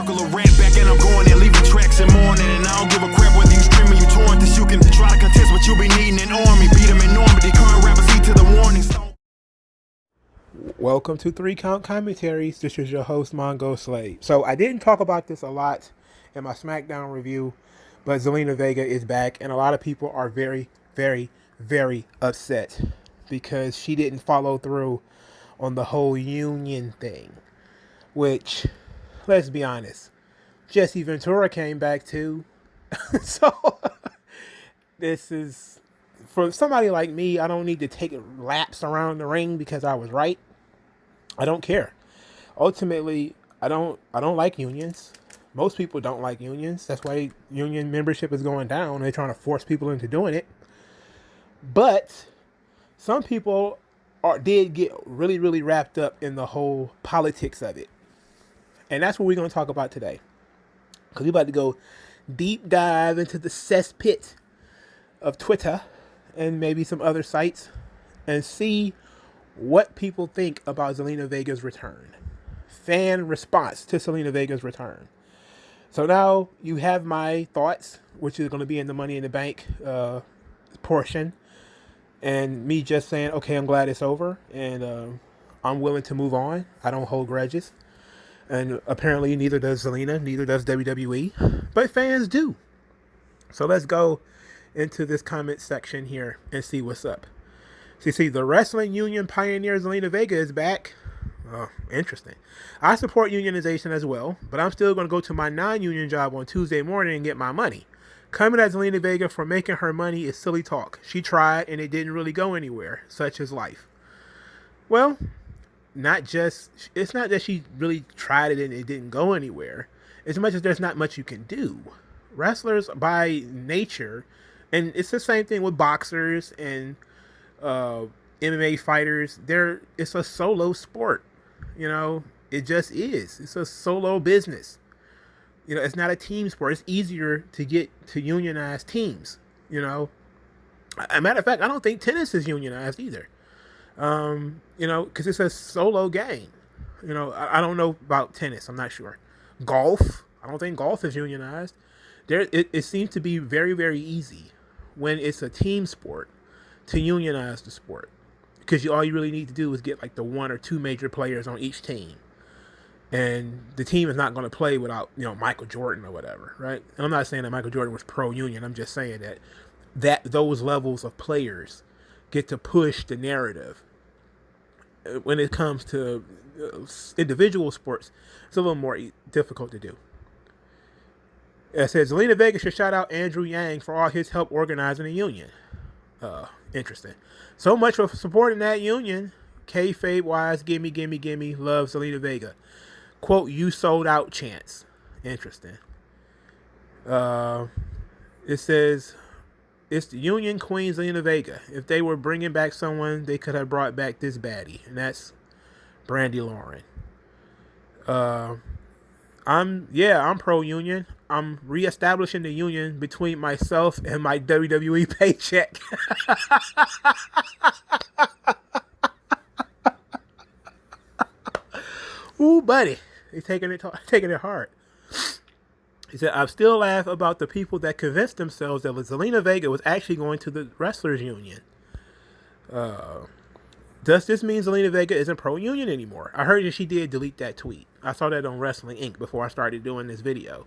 circle of rat back and I'm going and leaving tracks and mourning. And I don't give a crap whether you streaming, you torrent this. You can try to contest, but you'll be needing an army. Beat them in Normandy, current rappers eat to the warning stone. Welcome to 3 Count Commentaries. This is your host, MagMongoSlade. So I didn't talk about this a lot in my SmackDown review, but Zelina Vega is back, and a lot of people are very, very, very upset because she didn't follow through on the whole union thing, which, let's be honest, Jesse Ventura came back too. So this is, for somebody like me, I don't need to take laps around the ring because I was right. I don't care. Ultimately, I don't like unions. Most people don't like unions. That's why union membership is going down. They're trying to force people into doing it. But some people did get really, really wrapped up in the whole politics of it. And that's what we're going to talk about today. Because we're about to go deep dive into the cesspit of Twitter and maybe some other sites and see what people think about Zelina Vega's return. Fan response to Zelina Vega's return. So now you have my thoughts, which is going to be in the Money in the Bank portion. And me just saying, okay, I'm glad it's over. And I'm willing to move on. I don't hold grudges. And apparently neither does Zelina, neither does WWE. But fans do. So let's go into this comment section here and see what's up. So you see, the wrestling union pioneer Zelina Vega is back. Oh, interesting. I support unionization as well, but I'm still going to go to my non-union job on Tuesday morning and get my money. Coming at Zelina Vega for making her money is silly talk. She tried and it didn't really go anywhere, such as life. Well, it's not that she really tried it and it didn't go anywhere, as much as there's not much you can do. Wrestlers by nature, and it's the same thing with boxers and MMA fighters, it's a solo sport. You know, it just is. It's a solo business. You know, it's not a team sport. It's easier to get to unionize teams. You know, as a matter of fact, I don't think tennis is unionized either. You know, because it's a solo game. You know, I don't know about tennis. I'm not sure. Golf, I don't think golf is unionized. It seems to be very, very easy when it's a team sport to unionize the sport, because all you really need to do is get like the 1 or 2 major players on each team, and the team is not going to play without, you know, Michael Jordan or whatever, right? And I'm not saying that Michael Jordan was pro-union. I'm just saying that those levels of players get to push the narrative. When it comes to individual sports, it's a little more difficult to do. It says Zelina Vega should shout out Andrew Yang for all his help organizing the union. Interesting. So much for supporting that union. Kayfabe wise, gimme, love Zelina Vega. Quote, you sold out chance. Interesting. It says, it's the union queen Zelina Vega. If they were bringing back someone, they could have brought back this baddie. And that's Brandy Lauren. I'm pro-union. I'm reestablishing the union between myself and my WWE paycheck. Ooh, buddy. He's taking it hard. He said, I still laugh about the people that convinced themselves that Zelina Vega was actually going to the wrestlers union. Does this mean Zelina Vega isn't pro-union anymore? I heard that she did delete that tweet. I saw that on Wrestling Inc. before I started doing this video.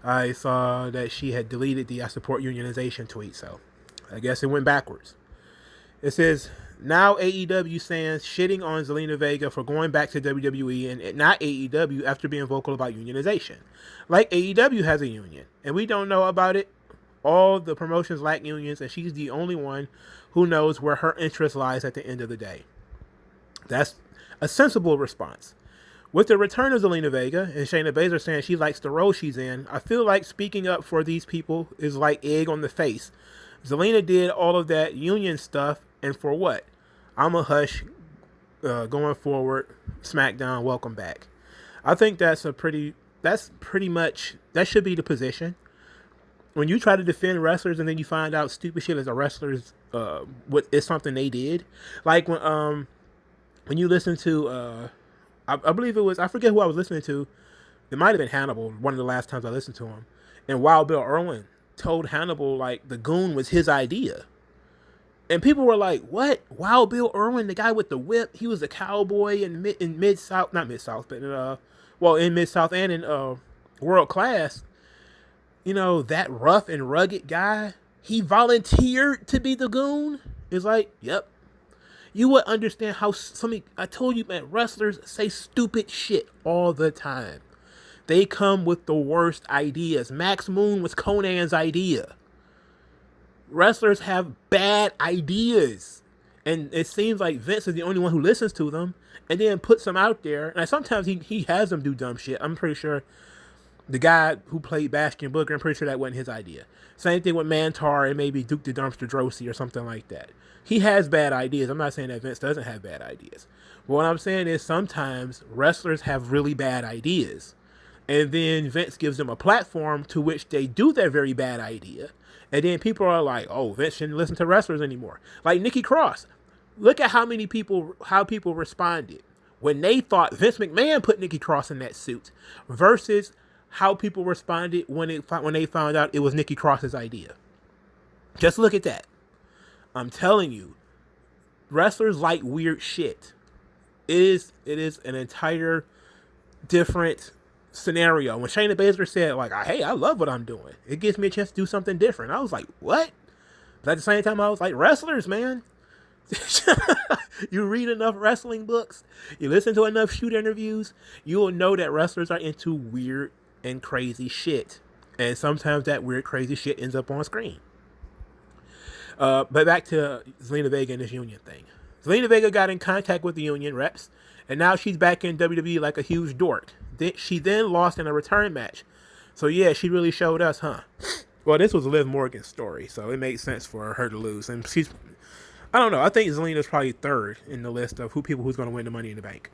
I saw that she had deleted the I support unionization tweet, so I guess it went backwards. It says, now AEW stands shitting on Zelina Vega for going back to WWE and not AEW after being vocal about unionization. Like AEW has a union, and we don't know about it. All the promotions lack unions, and she's the only one who knows where her interest lies at the end of the day. That's a sensible response. With the return of Zelina Vega and Shayna Baszler saying she likes the role she's in, I feel like speaking up for these people is like egg on the face. Zelina did all of that union stuff, and for what? I'm a hush going forward. SmackDown, welcome back. I think that should be the position. When you try to defend wrestlers and then you find out stupid shit as a wrestler's what is something they did. Like when you listen to I believe it was, I forget who I was listening to, It might have been Hannibal, one of the last times I listened to him. And Wild Bill Irwin told Hannibal, like, the goon was his idea. And people were like, what? Wild Bill Irwin, the guy with the whip, he was a cowboy in Mid-South, not Mid-South, but in Mid-South and in World Class. You know, that rough and rugged guy, he volunteered to be the goon? It's like, yep. You would understand how I told you, man, wrestlers say stupid shit all the time. They come with the worst ideas. Max Moon was Conan's idea. Wrestlers have bad ideas. And it seems like Vince is the only one who listens to them and then puts them out there. And sometimes he has them do dumb shit. I'm pretty sure the guy who played Bastion Booker, I'm pretty sure that wasn't his idea. Same thing with Mantar and maybe Duke the Dumpster Drosy or something like that. He has bad ideas. I'm not saying that Vince doesn't have bad ideas. But what I'm saying is sometimes wrestlers have really bad ideas. And then Vince gives them a platform to which they do their very bad idea. And then people are like, oh, Vince shouldn't listen to wrestlers anymore. Like Nikki Cross. Look at how people responded when they thought Vince McMahon put Nikki Cross in that suit versus how people responded when they found out it was Nikki Cross's idea. Just look at that. I'm telling you, wrestlers like weird shit. It is an entire different scenario. When Shayna Baszler said, like, hey, I love what I'm doing. It gives me a chance to do something different. I was like, what? But at the same time, I was like, wrestlers, man. You read enough wrestling books, you listen to enough shoot interviews, you will know that wrestlers are into weird and crazy shit. And sometimes that weird, crazy shit ends up on screen. But back to Zelina Vega and this union thing. Zelina Vega got in contact with the union reps, and now she's back in WWE like a huge dork. She then lost in a return match. So yeah, she really showed us, huh? Well, this was Liv Morgan's story, so it made sense for her to lose. And I don't know, I think Zelina's probably third in the list of who's going to win the Money in the Bank.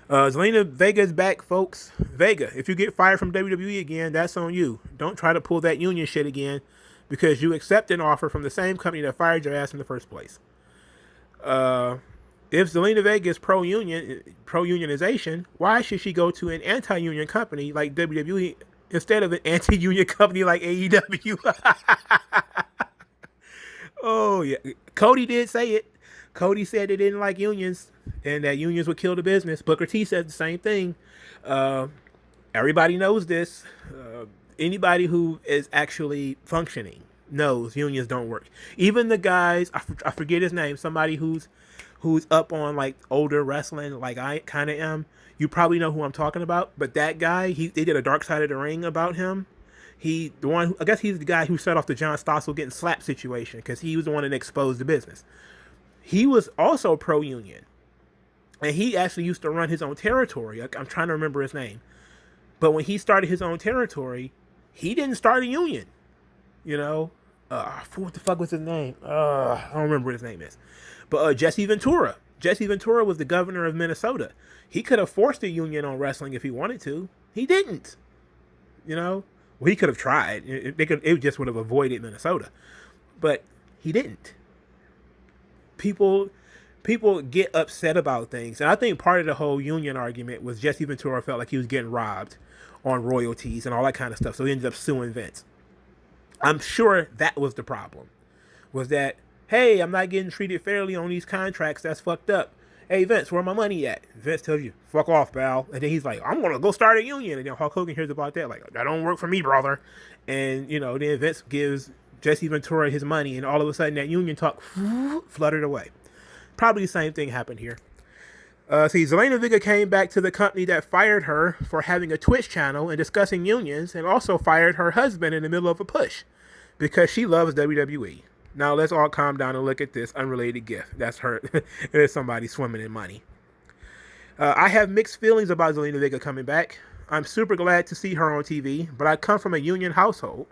Zelina Vega's back, folks. Vega, if you get fired from WWE again, that's on you. Don't try to pull that union shit again, because you accept an offer from the same company that fired your ass in the first place. If Zelina Vega is pro-unionization, why should she go to an anti-union company like WWE instead of an anti-union company like AEW? Oh, yeah. Cody did say it. Cody said they didn't like unions and that unions would kill the business. Booker T said the same thing. Everybody knows this. Anybody who is actually functioning knows unions don't work. Even the guys, I forget his name, somebody who's up on like older wrestling, like I kind of am. You probably know who I'm talking about. But that guy, they did a Dark Side of the Ring about him. I guess he's the guy who set off the John Stossel getting slapped situation because he was the one that exposed the business. He was also pro-union. And he actually used to run his own territory. I'm trying to remember his name. But when he started his own territory, he didn't start a union. You know? What the fuck was his name? I don't remember what his name is. But Jesse Ventura. Jesse Ventura was the governor of Minnesota. He could have forced a union on wrestling if he wanted to. He didn't. You know? Well, he could have tried. It just would have avoided Minnesota. But he didn't. People get upset about things. And I think part of the whole union argument was Jesse Ventura felt like he was getting robbed on royalties and all that kind of stuff. So he ended up suing Vince. I'm sure that was the problem. Was that, hey, I'm not getting treated fairly on these contracts. That's fucked up. Hey, Vince, where my money at? Vince tells you, fuck off, pal. And then he's like, I'm going to go start a union. And then Hulk Hogan hears about that. Like, that don't work for me, brother. And, then Vince gives Jesse Ventura his money. And all of a sudden, that union talk fluttered away. Probably the same thing happened here. Zelina Vega came back to the company that fired her for having a Twitch channel and discussing unions, and also fired her husband in the middle of a push because she loves WWE. Now let's all calm down and look at this unrelated gift. That's her. There's somebody swimming in money. I have mixed feelings about Zelina Vega coming back. I'm super glad to see her on TV, but I come from a union household,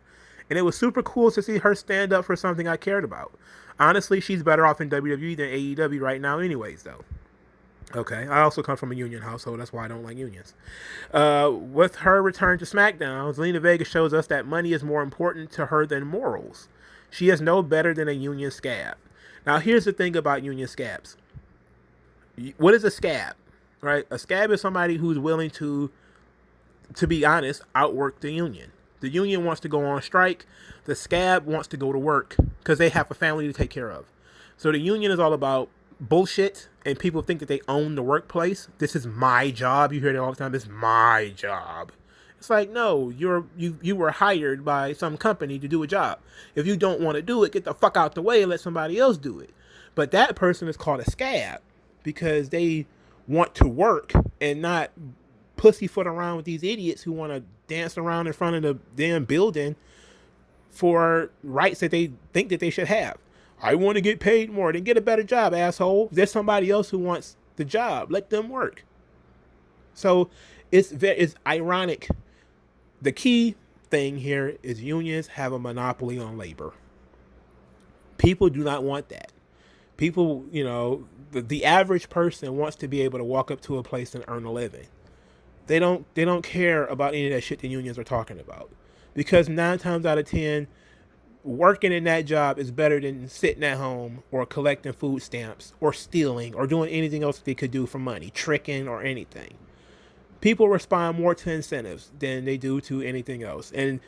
and it was super cool to see her stand up for something I cared about. Honestly, she's better off in WWE than AEW right now anyways, though. Okay, I also come from a union household. That's why I don't like unions. With her return to SmackDown, Zelina Vega shows us that money is more important to her than morals. She is no better than a union scab. Now, here's the thing about union scabs. What is a scab? Right? A scab is somebody who's willing to to be honest, outwork the union. The union wants to go on strike. The scab wants to go to work because they have a family to take care of. So the union is all about bullshit, and people think that they own the workplace. This is my job. You hear that all the time. This is my job. It's like, no, you were hired by some company to do a job. If you don't want to do it, get the fuck out the way and let somebody else do it. But that person is called a scab because they want to work and not pussyfoot around with these idiots who want to dance around in front of the damn building for rights that they think that they should have. I want to get paid more. Then get a better job, asshole. There's somebody else who wants the job. Let them work. So it's ironic. The key thing here is unions have a monopoly on labor. People do not want that. People, the average person wants to be able to walk up to a place and earn a living. They don't care about any of that shit the unions are talking about. Because 9 times out of 10, working in that job is better than sitting at home or collecting food stamps or stealing or doing anything else that they could do for money, tricking or anything. People respond more to incentives than they do to anything else. And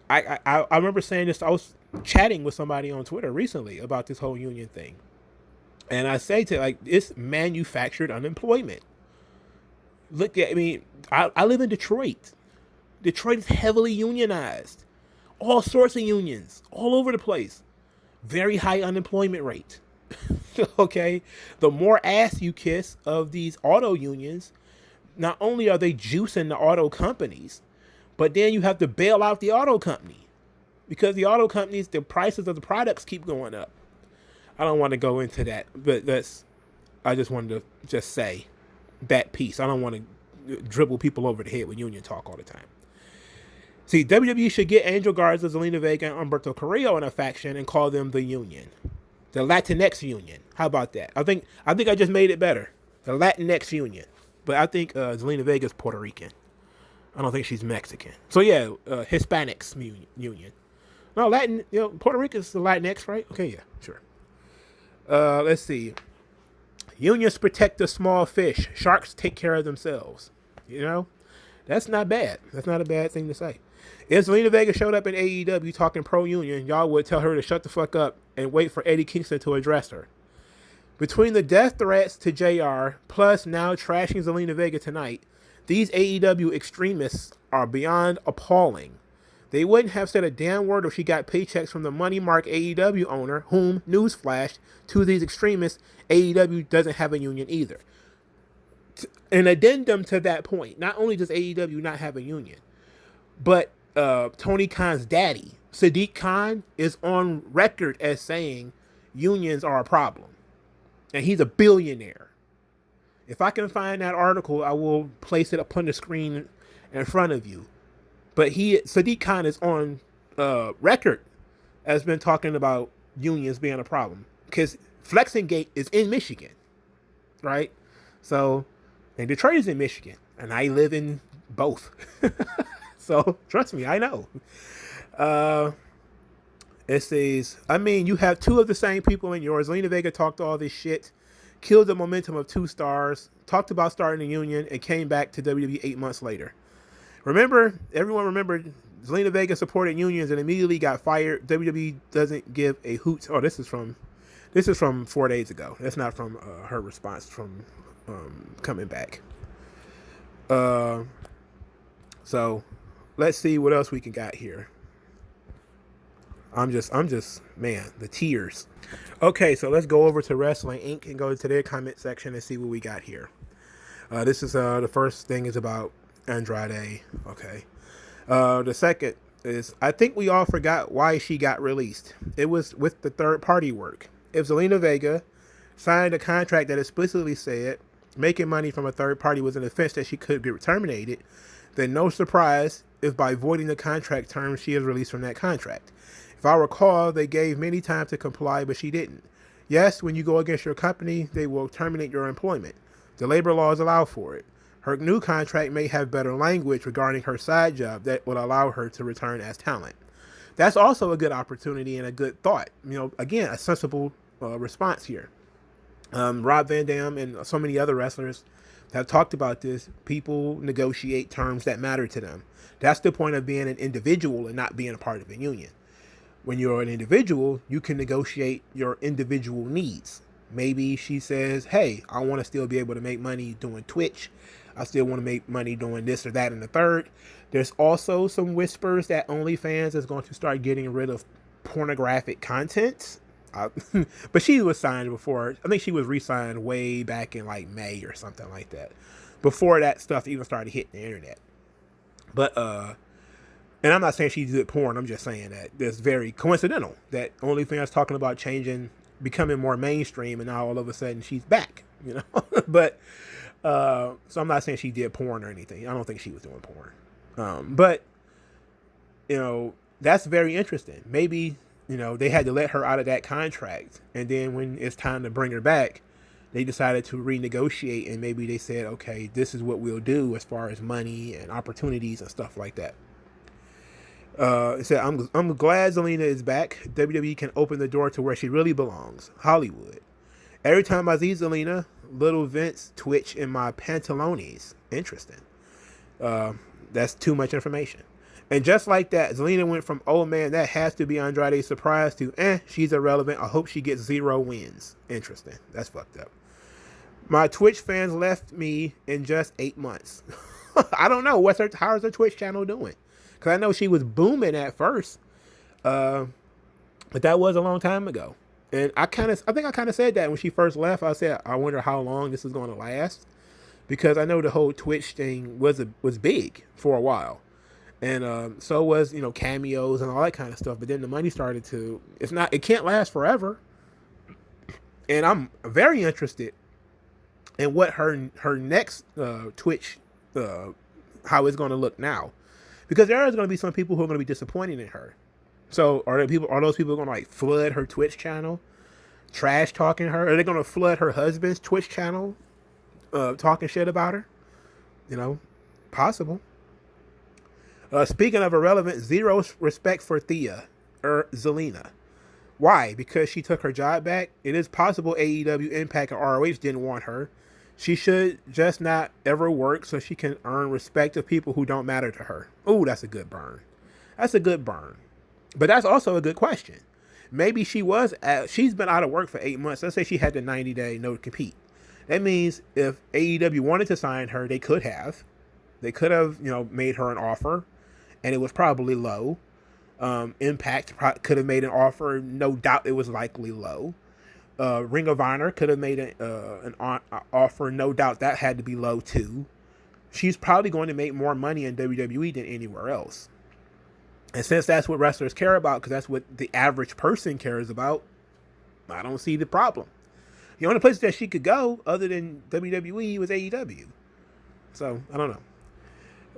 I remember saying this. I was chatting with somebody on Twitter recently about this whole union thing. And I say it's manufactured unemployment. Look at me. I live in Detroit. Detroit is heavily unionized. All sorts of unions all over the place. Very high unemployment rate. Okay. The more ass you kiss of these auto unions, not only are they juicing the auto companies, but then you have to bail out the auto company because the auto companies, the prices of the products keep going up. I don't want to go into that, but I just wanted to just say that piece. I don't want to dribble people over the head with union talk all the time. See, WWE should get Angel Garza, Zelina Vega, and Humberto Carrillo in a faction and call them the Union. The Latinx Union. How about that? I think I just made it better. The Latinx Union. But I think Zelina Vega is Puerto Rican. I don't think she's Mexican. So yeah, Hispanics Union. No, Latin, Puerto Rican is the Latinx, right? Okay, yeah, sure. Let's see. Unions protect the small fish. Sharks take care of themselves. That's not bad. That's not a bad thing to say. If Zelina Vega showed up in AEW talking pro-union, y'all would tell her to shut the fuck up and wait for Eddie Kingston to address her. Between the death threats to JR, plus now trashing Zelina Vega tonight, these AEW extremists are beyond appalling. They wouldn't have said a damn word if she got paychecks from the Money Mark AEW owner, whom, newsflash, to these extremists, AEW doesn't have a union either. An addendum to that point, not only does AEW not have a union, but Tony Khan's daddy, Sadiq Khan, is on record as saying unions are a problem. And he's a billionaire. If I can find that article, I will place it up on the screen in front of you. But Sadiq Khan is on record as been talking about unions being a problem. Because Flexing Gate is in Michigan. Right? So, and Detroit is in Michigan. And I live in both. So, trust me, I know. It says, you have 2 of the same people in yours. Zelina Vega talked all this shit, killed the momentum of 2 stars, talked about starting a union, and came back to WWE 8 months later. Everyone remembered Zelina Vega supported unions and immediately got fired. WWE doesn't give a hoot. Oh, this is from 4 days ago. That's not from her response from coming back. So let's see what else we can got here. I'm just, man, the tears. Okay, so let's go over to Wrestling Inc. and go to their comment section and see what we got here. This is, the first thing is about Andrade. Okay. The second is, I think we all forgot why she got released. It was with the third party work. If Zelina Vega signed a contract that explicitly said making money from a third party was an offense that she could be terminated, then no surprise if by voiding the contract terms she is released from that contract. If I recall, they gave many time to comply, but she didn't. Yes, when you go against your company, they will terminate your employment. The labor laws allow for it. Her new contract may have better language regarding her side job that will allow her to return as talent. That's also a good opportunity and a good thought. Again, a sensible response here. Rob Van Dam and so many other wrestlers have talked about this. People negotiate terms that matter to them. That's the point of being an individual and not being a part of a union. When you're an individual, you can negotiate your individual needs. Maybe she says, hey, I want to still be able to make money doing Twitch. I still want to make money doing this or that and the third. There's also some whispers that OnlyFans is going to start getting rid of pornographic content. But she was signed before. I think she was re-signed way back in like May or something like that. Before that stuff even started hitting the internet. But, and I'm not saying she did porn. I'm just saying that it's very coincidental that OnlyFans talking about changing, becoming more mainstream, and now all of a sudden she's back, you know. But so I'm not saying she did porn or anything. I don't think she was doing porn. But you know, that's very interesting. Maybe, you know, they had to let her out of that contract, and then when it's time to bring her back, they decided to renegotiate, and maybe they said, okay, this is what we'll do as far as money and opportunities and stuff like that. It said, I'm glad Zelina is back. WWE can open the door to where she really belongs, Hollywood. Every time I see Zelina, little Vince twitch in my pantalones. Interesting. That's too much information. And just like that, Zelina went from, oh man, that has to be Andrade's surprise, to, she's irrelevant. I hope she gets 0 wins. Interesting. That's fucked up. My Twitch fans left me in just 8 months. I don't know. How's her Twitch channel doing? Because I know she was booming at first. But that was a long time ago. And I think I kind of said that when she first left. I said, I wonder how long this is going to last. Because I know the whole Twitch thing was big for a while. And so was, you know, cameos and all that kind of stuff. But then the money started to, it can't last forever. And I'm very interested in what her next Twitch, how it's going to look now. Because there is going to be some people who are going to be disappointed in her. So are those people going to like flood her Twitch channel, trash talking her? Are they going to flood her husband's Twitch channel, talking shit about her? You know, possible. Speaking of irrelevant, 0 respect for Zelina. Why? Because she took her job back? It is possible AEW, Impact, and ROH didn't want her. She should just not ever work so she can earn respect of people who don't matter to her. Oh, that's a good burn. That's a good burn. But that's also a good question. Maybe she's been out of work for 8 months. Let's say she had the 90-day no compete. That means if AEW wanted to sign her, they could have. They could have, you know, made her an offer, and it was probably low. Impact could have made an offer. No doubt it was likely low. Ring of Honor could have made an offer. No doubt that had to be low too. She's probably going to make more money in WWE than anywhere else. And since that's what wrestlers care about, because that's what the average person cares about, I don't see the problem. The only place that she could go other than WWE was AEW. So, I don't know.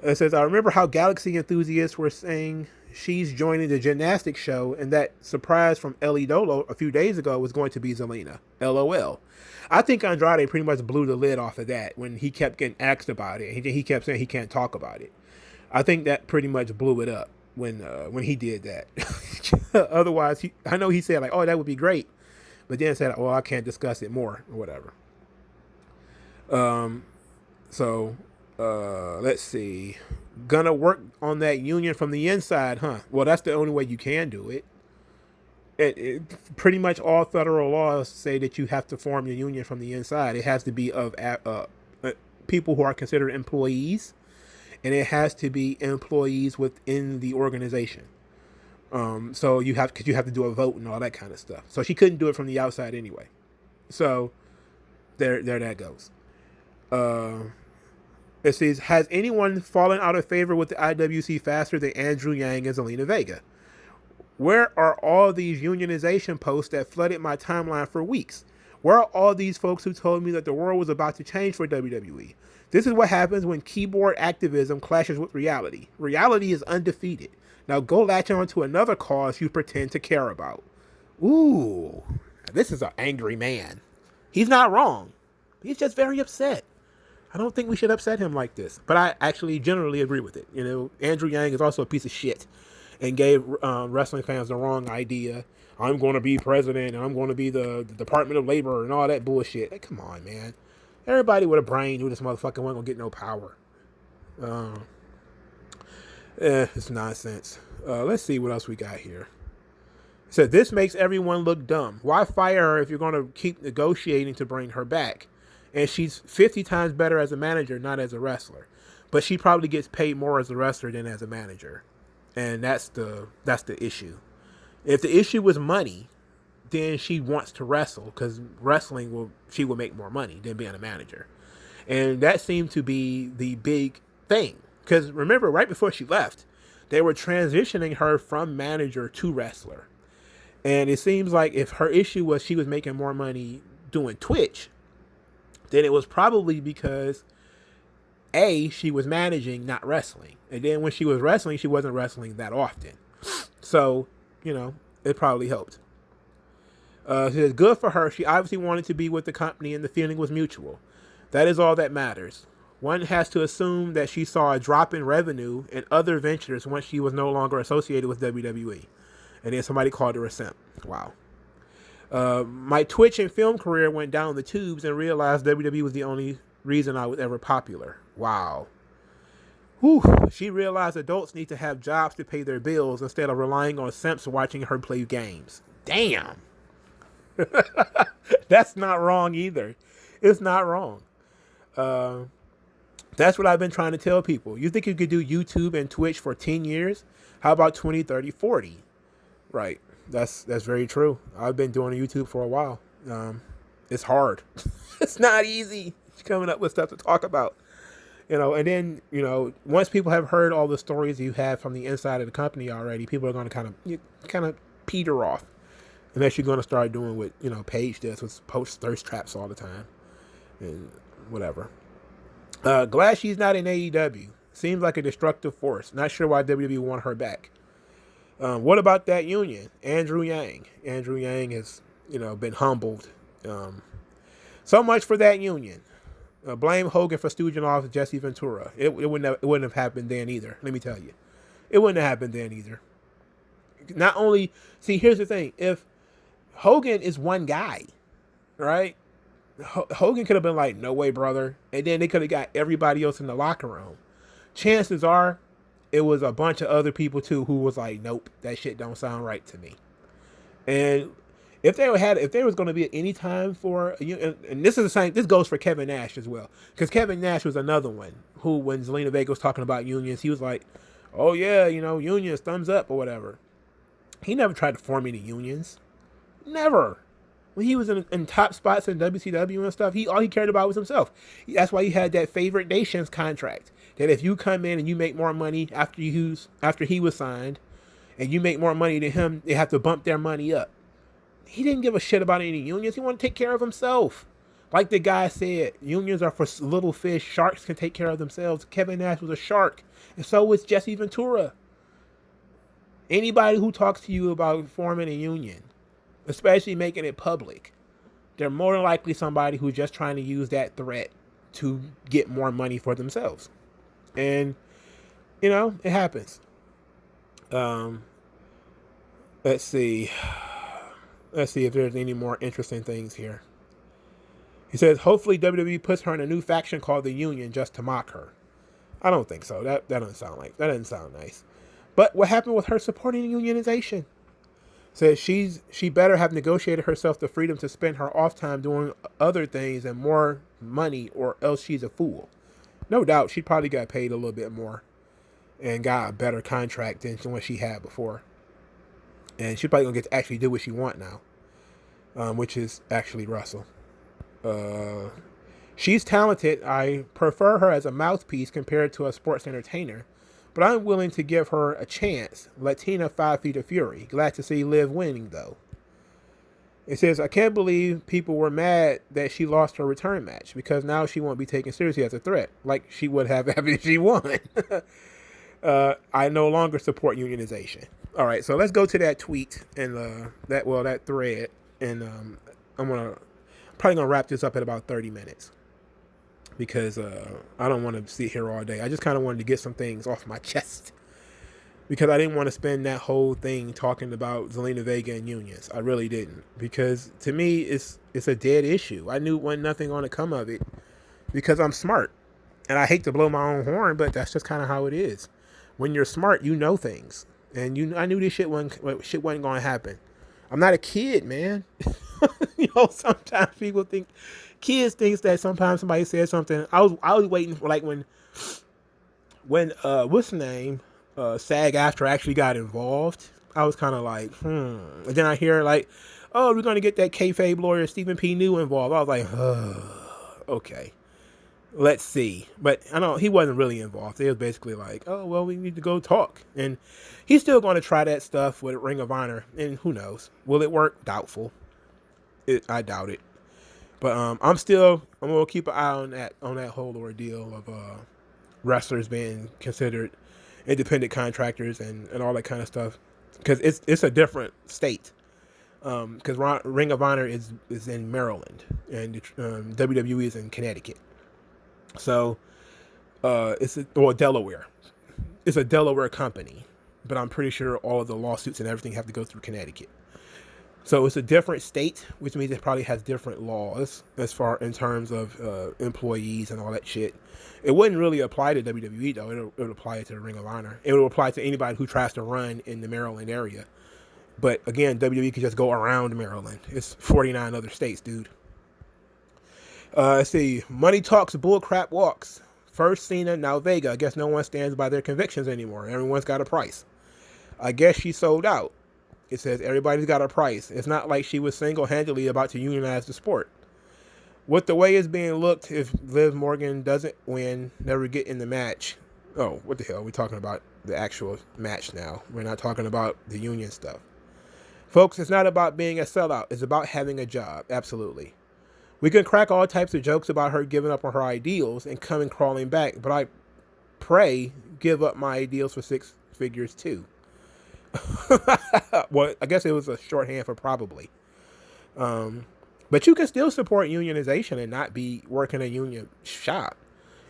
It says, I remember how Galaxy enthusiasts were saying she's joining the gymnastics show, and that surprise from Ellie Dolo a few days ago was going to be Zelina. LOL. I think Andrade pretty much blew the lid off of that when he kept getting asked about it. He kept saying he can't talk about it. I think that pretty much blew it up when he did that. Otherwise, I know he said like, oh, that would be great. But then said, oh, I can't discuss it more or whatever. Let's see. Gonna work on that union from the inside, huh? Well, that's the only way you can do it. It pretty much all federal laws say that you have to form your union from the inside. It has to be of people who are considered employees, and it has to be employees within the organization. So you have to do a vote and all that kind of stuff. So she couldn't do it from the outside anyway. So there that goes. It says, has anyone fallen out of favor with the IWC faster than Andrew Yang and Zelina Vega? Where are all these unionization posts that flooded my timeline for weeks? Where are all these folks who told me that the world was about to change for WWE? This is what happens when keyboard activism clashes with reality. Reality is undefeated. Now go latch on to another cause you pretend to care about. Ooh, this is an angry man. He's not wrong. He's just very upset. I don't think we should upset him like this. But I actually generally agree with it. You know, Andrew Yang is also a piece of shit and gave wrestling fans the wrong idea. I'm going to be president and I'm going to be the Department of Labor and all that bullshit. Like, come on, man. Everybody with a brain knew this motherfucker wasn't gonna get no power. It's nonsense. Let's see what else we got here. It said, this makes everyone look dumb. Why fire her if you're going to keep negotiating to bring her back? And she's 50 times better as a manager, not as a wrestler. But she probably gets paid more as a wrestler than as a manager. And that's the issue. If the issue was money, then she wants to wrestle, because she will make more money than being a manager. And that seemed to be the big thing. Because remember, right before she left, they were transitioning her from manager to wrestler. And it seems like if her issue was she was making more money doing Twitch, then it was probably because she was managing, not wrestling. And then when she was wrestling, she wasn't wrestling that often. So, it probably helped. She says, good for her. She obviously wanted to be with the company and the feeling was mutual. That is all that matters. One has to assume that she saw a drop in revenue and other ventures once she was no longer associated with WWE. And then somebody called her a simp. Wow. My Twitch and film career went down the tubes and realized WWE was the only reason I was ever popular. Wow. Whew. She realized adults need to have jobs to pay their bills instead of relying on simps watching her play games. Damn. That's not wrong either. It's not wrong. That's what I've been trying to tell people. You think you could do YouTube and Twitch for 10 years? How about 20, 30, 40? Right. That's very true. I've been doing YouTube for a while. It's hard. It's not easy coming up with stuff to talk about. And then, once people have heard all the stories you have from the inside of the company already, people are going to kind of peter off. Unless you're going to start doing what, Paige does, with post thirst traps all the time. And whatever. Glad she's not in AEW. Seems like a destructive force. Not sure why WWE want her back. What about that union? Andrew Yang. Andrew Yang has, been humbled. So much for that union. Blame Hogan for stooging off Jesse Ventura. It wouldn't have happened then either. Let me tell you. It wouldn't have happened then either. Not only, here's the thing. If Hogan is one guy, right? Hogan could have been like, no way, brother. And then they could have got everybody else in the locker room. Chances are, it was a bunch of other people too who was like, nope, that shit don't sound right to me. And if there was going to be any time for, and this is the same, this goes for Kevin Nash as well, because Kevin Nash was another one who, when Zelina Vega was talking about unions, he was like, oh yeah, unions, thumbs up or whatever. He never tried to form any unions. Never. When he was in top spots in WCW and stuff, all he cared about was himself. That's why he had that favorite nations contract. That if you come in and you make more money after he was signed, and you make more money than him, they have to bump their money up. He didn't give a shit about any unions. He wanted to take care of himself. Like the guy said, unions are for little fish. Sharks can take care of themselves. Kevin Nash was a shark, and so was Jesse Ventura. Anybody who talks to you about forming a union, especially making it public, they're more than likely somebody who's just trying to use that threat to get more money for themselves. And, it happens. Let's see if there's any more interesting things here. He says, hopefully WWE puts her in a new faction called the Union just to mock her. I don't think so. That doesn't sound nice. But what happened with her supporting unionization? Says she better have negotiated herself the freedom to spend her off time doing other things and more money, or else she's a fool. No doubt, she probably got paid a little bit more and got a better contract than what she had before. And she's probably going to get to actually do what she wants now, which is actually wrestle. She's talented. I prefer her as a mouthpiece compared to a sports entertainer, but I'm willing to give her a chance. Latina 5 Feet of Fury. Glad to see Liv winning, though. It says, I can't believe people were mad that she lost her return match, because now she won't be taken seriously as a threat, like she would have after she won. I no longer support unionization. All right, so let's go to that tweet and that thread, and I'm probably gonna wrap this up at about 30 minutes. Because I don't want to sit here all day. I just kind of wanted to get some things off my chest. Because I didn't want to spend that whole thing talking about Zelina Vega and unions. I really didn't. Because to me, it's a dead issue. I knew nothing going to come of it. because I'm smart. And I hate to blow my own horn, but that's just kind of how it is. When you're smart, you know things. And I knew this shit wasn't going to happen. I'm not a kid, man. Sometimes people think, kids think that sometimes somebody says something. I was waiting for, like, when what's the name? SAG after actually got involved. I was kind of like, And then I hear like, oh, we're going to get that kayfabe lawyer Stephen P. New involved. I was like, okay. Let's see. But I know he wasn't really involved. It was basically like, oh, well, we need to go talk. And he's still going to try that stuff with Ring of Honor. And who knows? Will it work? Doubtful. I doubt it. But I'm going to keep an eye on that whole ordeal of wrestlers being considered independent contractors and all that kind of stuff. Because it's a different state. Because Ring of Honor is in Maryland. And WWE is in Connecticut. So, Delaware. It's a Delaware company, but I'm pretty sure all of the lawsuits and everything have to go through Connecticut. So it's a different state, which means it probably has different laws as far in terms of employees and all that shit. It wouldn't really apply to WWE though. It would apply to the Ring of Honor. It would apply to anybody who tries to run in the Maryland area. But again, WWE could just go around Maryland. It's 49 other states, dude. Let's see. Money talks, bullcrap walks. First Cena, now Vega. I guess no one stands by their convictions anymore. Everyone's got a price. I guess she sold out. It says everybody's got a price. It's not like she was single-handedly about to unionize the sport. With the way it's being looked, if Liv Morgan doesn't win, never get in the match. Oh, what the hell? We're talking about the actual match now. We're not talking about the union stuff. Folks, it's not about being a sellout. It's about having a job. Absolutely. We can crack all types of jokes about her giving up on her ideals and coming crawling back, but I pray give up my ideals for six figures too. Well, I guess it was a shorthand for probably. But you can still support unionization and not be working a union shop.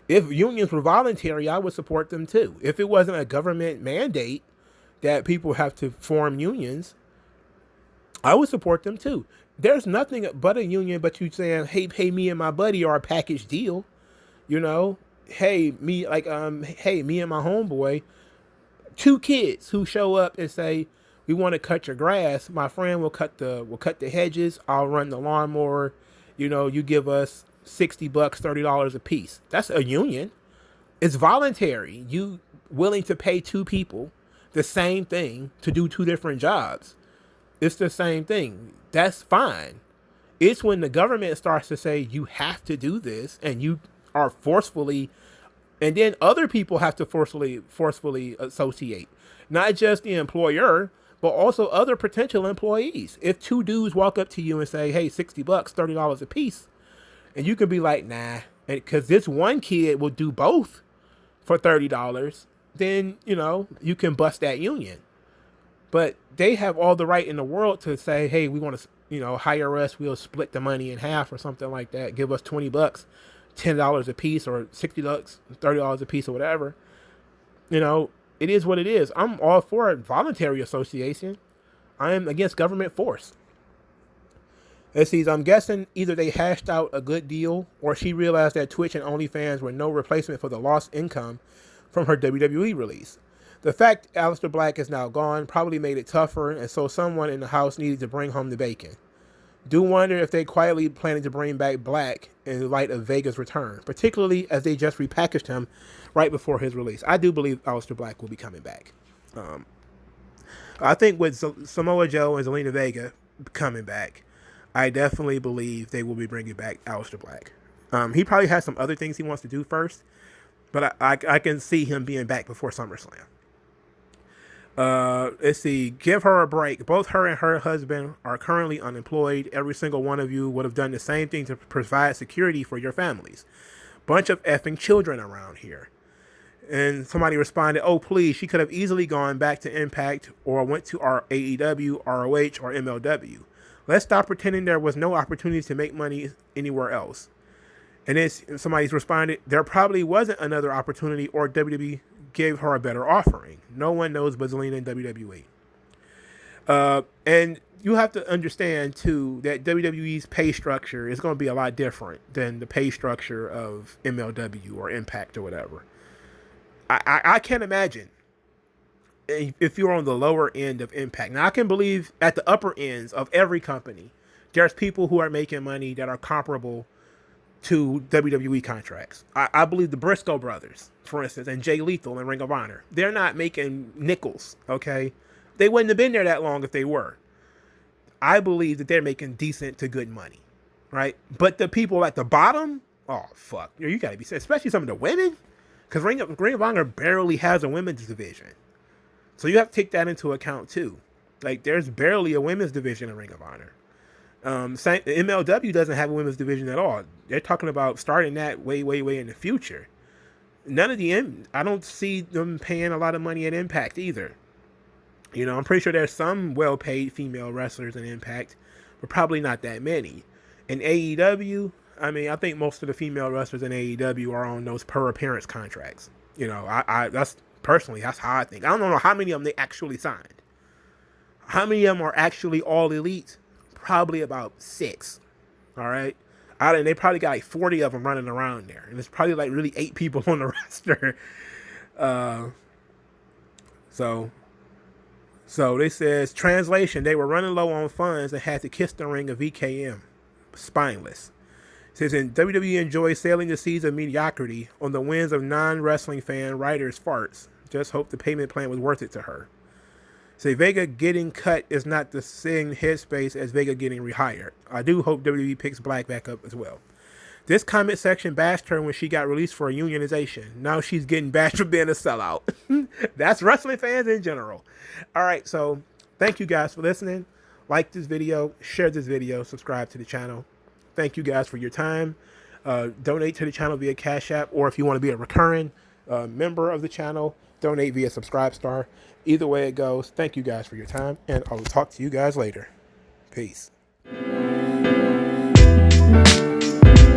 If unions were voluntary, I would support them too. If it wasn't a government mandate that people have to form unions, I would support them too. There's nothing but a union but you saying, hey, pay me and my buddy or a package deal. Hey, me and my homeboy, 2 kids who show up and say, we want to cut your grass. My friend will cut the hedges. I'll run the lawnmower. You give us $60, $30 a piece. That's a union. It's voluntary. You willing to pay 2 people the same thing to do 2 different jobs. It's the same thing. That's fine. It's when the government starts to say you have to do this and you are forcefully, and then other people have to forcefully associate. Not just the employer, but also other potential employees. If 2 dudes walk up to you and say, hey, $60, $30 a piece, and you can be like, nah, because this one kid will do both for $30, then, you can bust that union. But they have all the right in the world to say, hey, we want to, hire us. We'll split the money in half or something like that. Give us $20, $10 a piece, or $60, $30 a piece, or whatever. It is what it is. I'm all for voluntary association. I am against government force. Let's see. I'm guessing either they hashed out a good deal or she realized that Twitch and OnlyFans were no replacement for the lost income from her WWE release. The fact Aleister Black is now gone probably made it tougher, and so someone in the house needed to bring home the bacon. Do wonder if they quietly planning to bring back Black in light of Vega's return, particularly as they just repackaged him right before his release. I do believe Aleister Black will be coming back. I think with Samoa Joe and Zelina Vega coming back, I definitely believe they will be bringing back Aleister Black. He probably has some other things he wants to do first, but I can see him being back before SummerSlam. Let's see. Give her a break. Both her and her husband are currently unemployed. Every single one of you would have done the same thing to provide security for your families. Bunch of effing children around here. And somebody responded, oh, please, she could have easily gone back to Impact or went to our AEW, ROH, or MLW. Let's stop pretending there was no opportunity to make money anywhere else. And then somebody's responded, there probably wasn't another opportunity or WWE gave her a better offering. No one knows but Zelina and WWE. And you have to understand too that WWE's pay structure is going to be a lot different than the pay structure of MLW or Impact or whatever. I can't imagine if you're on the lower end of Impact. Now I can believe at the upper ends of every company, there's people who are making money that are comparable to WWE contracts. I believe the Briscoe brothers, for instance, and Jay Lethal and Ring of Honor, they're not making nickels, okay? They wouldn't have been there that long if they were. I believe that they're making decent to good money, right? But the people at the bottom, oh, fuck. You got to be, especially some of the women, because Ring of Honor barely has a women's division. So you have to take that into account, too. Like, there's barely a women's division in Ring of Honor. MLW doesn't have a women's division at all. They're talking about starting that way in the future. None of I don't see them paying a lot of money at Impact either. You know, I'm pretty sure there's some well-paid female wrestlers in Impact, but probably not that many. In AEW, I mean, I think most of the female wrestlers in AEW are on those per appearance contracts. You know, that's how I think. I don't know how many of them they actually signed. How many of them are actually all elite? Probably about 6. All right. They probably got like 40 of them running around there. And there's probably like really 8 people on the roster. So this says, translation, they were running low on funds and had to kiss the ring of VKM. Spineless. It says, in WWE enjoys sailing the seas of mediocrity on the winds of non-wrestling fan writers' farts. Just hope the payment plan was worth it to her. Say Vega getting cut is not the same headspace as Vega getting rehired. I do hope WWE picks Black back up as well. This comment section bashed her when she got released for a unionization. Now she's getting bashed for being a sellout. That's wrestling fans in general. All right, so thank you guys for listening. Like this video, share this video, subscribe to the channel. Thank you guys for your time. Donate to the channel via Cash App, or if you want to be a recurring member of the channel, donate via Subscribe Star. Either way it goes, thank you guys for your time, and I will talk to you guys later. Peace.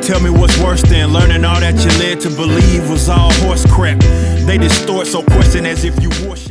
Tell me what's worse than learning all that you led to believe was all horse crap. They distort, so question as if you worship.